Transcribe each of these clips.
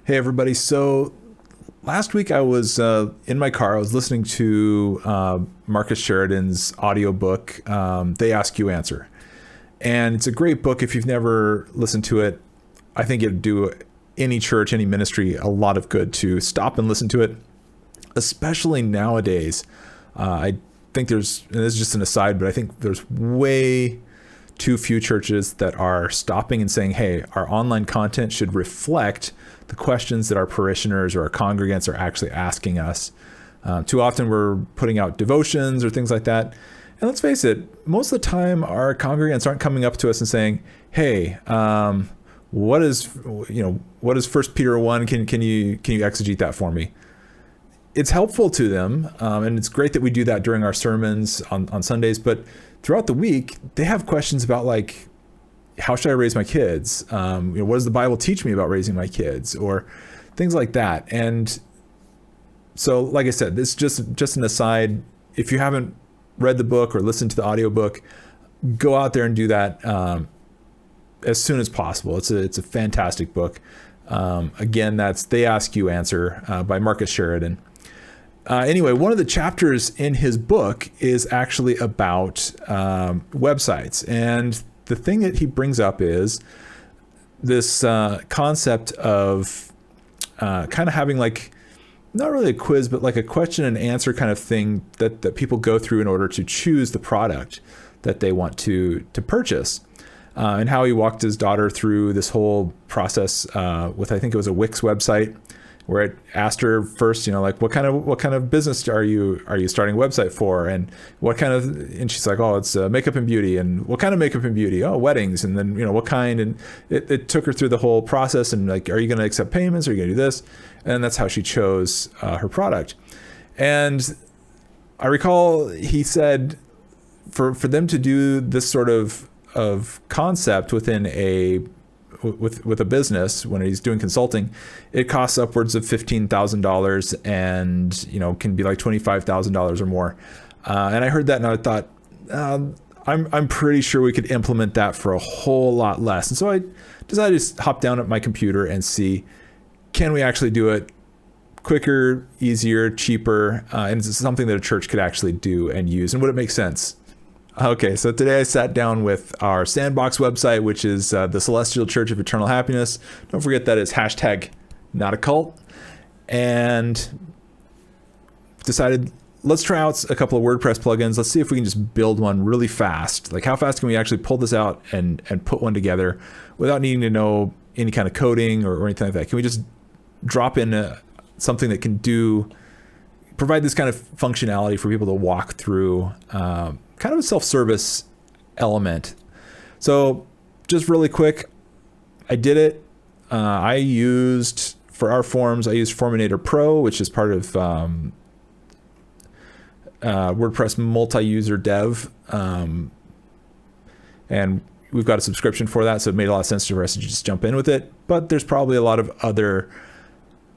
Hey, everybody. So last week I was in my car. I was listening to Marcus Sheridan's audiobook, They Ask You Answer. And it's a great book. If you've never listened to it, I think it'd do any church, any ministry, a lot of good to stop and listen to it, especially nowadays. I think there's, and this is just an aside, but I think there's way too few churches that are stopping and saying, hey, our online content should reflect the questions that our parishioners or our congregants are actually asking us. Too often we're putting out devotions or things like that. And let's face it, most of the time our congregants aren't coming up to us and saying, hey, what is 1 Peter 1? Can you exegete that for me? It's helpful to them. And it's great that we do that during our sermons on Sundays, but throughout the week, they have questions about like, how should I raise my kids? What does the Bible teach me about raising my kids, or things like that? And so, like I said, this is just an aside. If you haven't read the book or listened to the audiobook, go out there and do that as soon as possible. It's a fantastic book. Again, that's They Ask You Answer by Marcus Sheridan. Anyway, one of the chapters in his book is actually about websites. And the thing that he brings up is this concept of kind of having like, not really a quiz, but like a question and answer kind of thing that people go through in order to choose the product that they want to purchase. And how he walked his daughter through this whole process with, I think it was a Wix website, where it asked her first, like what kind of business are you starting a website for, and and she's like, oh, it's makeup and beauty. And what kind of makeup and beauty? Oh, weddings. And then what kind? And it took her through the whole process, and like, are you going to accept payments? Are you going to do this? And that's how she chose her product. And I recall he said for them to do this sort of concept within with a business, when he's doing consulting, it costs upwards of $15,000 and, can be like $25,000 or more. And I heard that and I thought, I'm pretty sure we could implement that for a whole lot less. And so I decided to hop down at my computer and see, can we actually do it quicker, easier, cheaper? And it's something that a church could actually do and use. And would it make sense? Okay, so today I sat down with our Sandbox website, which is the Celestial Church of Eternal Happiness. Don't forget that it's #NotACult. And decided, let's try out a couple of WordPress plugins. Let's see if we can just build one really fast. Like, how fast can we actually pull this out and put one together without needing to know any kind of coding or anything like that? Can we just drop in something that can provide this kind of functionality for people to walk through, kind of a self-service element. So just really quick, I did it. I used, for our forms, I used Forminator Pro, which is part of WordPress multi-user dev. And we've got a subscription for that, so it made a lot of sense for us to just jump in with it. But there's probably a lot of other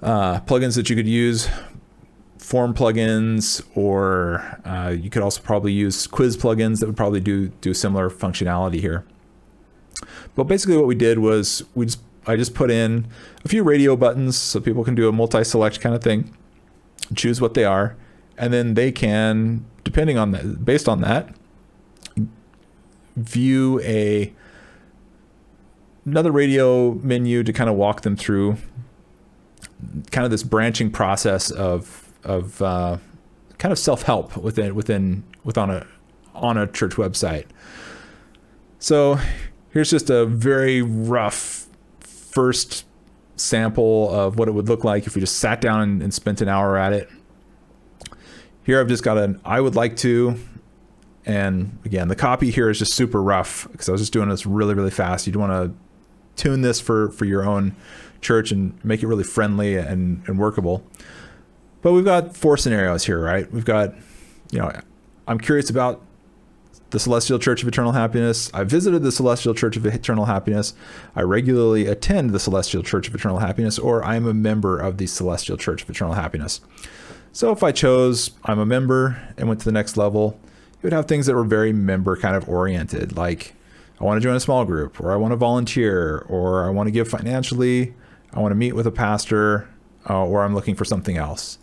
plugins that you could use, form plugins, or you could also probably use quiz plugins that would probably do similar functionality here. But basically what we did was I just put in a few radio buttons so people can do a multi-select kind of thing, choose what they are, and then they can, depending on that, based on that, view another radio menu to kind of walk them through kind of this branching process of kind of self-help on a church website. So here's just a very rough first sample of what it would look like if we just sat down and spent an hour at it. Here I've just got an I would like to, and again, the copy here is just super rough because I was just doing this really, really fast. You'd want to tune this for your own church and make it really friendly and workable. But we've got 4 scenarios here, right? We've got, I'm curious about the Celestial Church of Eternal Happiness. I visited the Celestial Church of Eternal Happiness. I regularly attend the Celestial Church of Eternal Happiness, or I'm a member of the Celestial Church of Eternal Happiness. So if I chose I'm a member and went to the next level, it would have things that were very member kind of oriented, like I want to join a small group, or I want to volunteer, or I want to give financially, I want to meet with a pastor, or I'm looking for something else.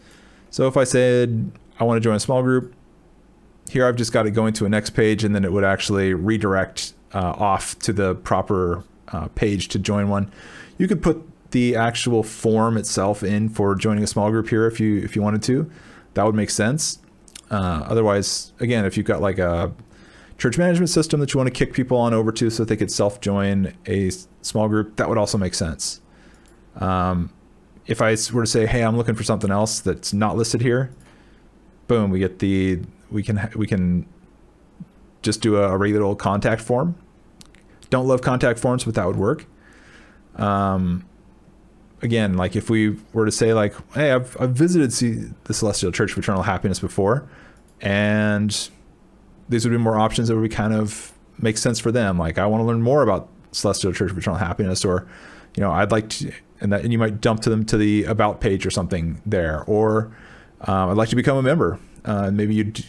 So if I said I want to join a small group, here I've just got it going to a next page, and then it would actually redirect off to the proper page to join one. You could put the actual form itself in for joining a small group here if you wanted to. That would make sense. Otherwise, again, if you've got like a church management system that you want to kick people on over to so that they could self-join a small group, that would also make sense. If I were to say, hey, I'm looking for something else that's not listed here, boom, we can just do a regular old contact form. Don't love contact forms, but that would work. Again, like if we were to say like, hey, I've visited the Celestial Church of Eternal Happiness before, and these would be more options that would be kind of make sense for them. Like, I want to learn more about Celestial Church of Eternal Happiness, or, I'd like to, and you might dump to them to the about page or something there, or I'd like to become a member. Maybe you'd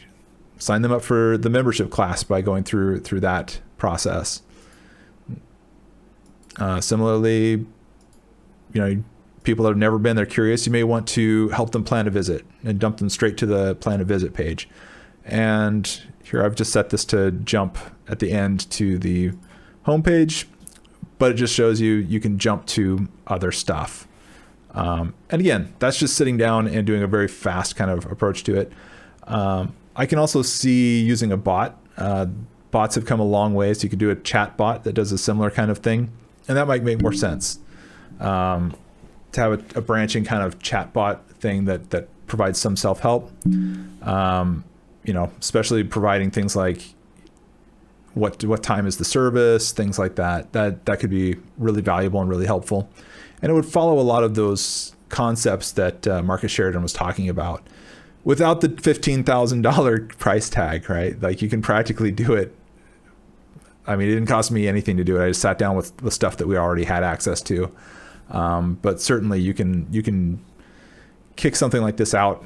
sign them up for the membership class by going through that process. Similarly, people that have never been, they're curious. You may want to help them plan a visit and dump them straight to the plan a visit page. And here I've just set this to jump at the end to the homepage, but it just shows you can jump to other stuff. And again, that's just sitting down and doing a very fast kind of approach to it. I can also see using a bot. Bots have come a long way, so you could do a chat bot that does a similar kind of thing, and that might make more sense. To have a branching kind of chat bot thing that provides some self-help, especially providing things like what time is the service, things like that could be really valuable and really helpful. And it would follow a lot of those concepts that Marcus Sheridan was talking about without the $15,000 price tag, right? Like, you can practically do it. I mean, it didn't cost me anything to do it. I just sat down with the stuff that we already had access to. But certainly you can kick something like this out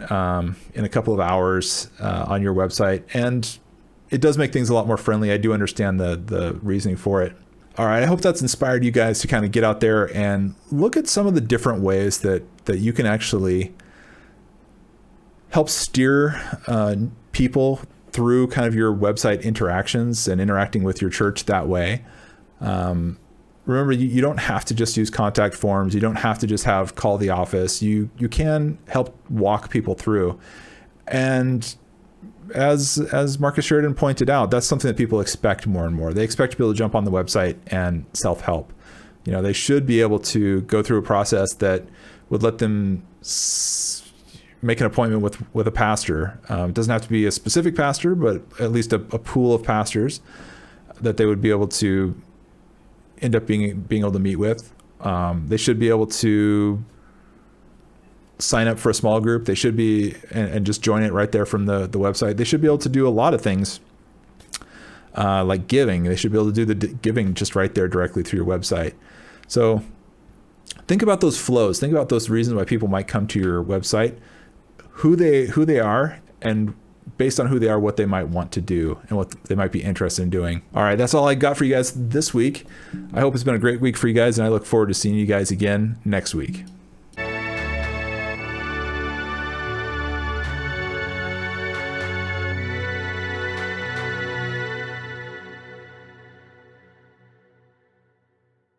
in a couple of hours on your website, and it does make things a lot more friendly. I do understand the reasoning for it. All right, I hope that's inspired you guys to kind of get out there and look at some of the different ways that you can actually help steer people through kind of your website interactions and interacting with your church that way. Remember, you don't have to just use contact forms. You don't have to just have call the office. You can help walk people through. And as Marcus Sheridan pointed out, that's something that people expect more and more. They expect to be able to jump on the website and self-help. They should be able to go through a process that would let them make an appointment with a pastor. It doesn't have to be a specific pastor, but at least a pool of pastors that they would be able to end up being able to meet with. They should be able to sign up for a small group. They should be, and just join it right there from the website. They should be able to do a lot of things like giving. They should be able to do the giving just right there directly through your website. So think about those flows. Think about those reasons why people might come to your website, who they are, and based on who they are, what they might want to do and what they might be interested in doing. All right, that's all I got for you guys this week. I hope it's been a great week for you guys, and I look forward to seeing you guys again next week.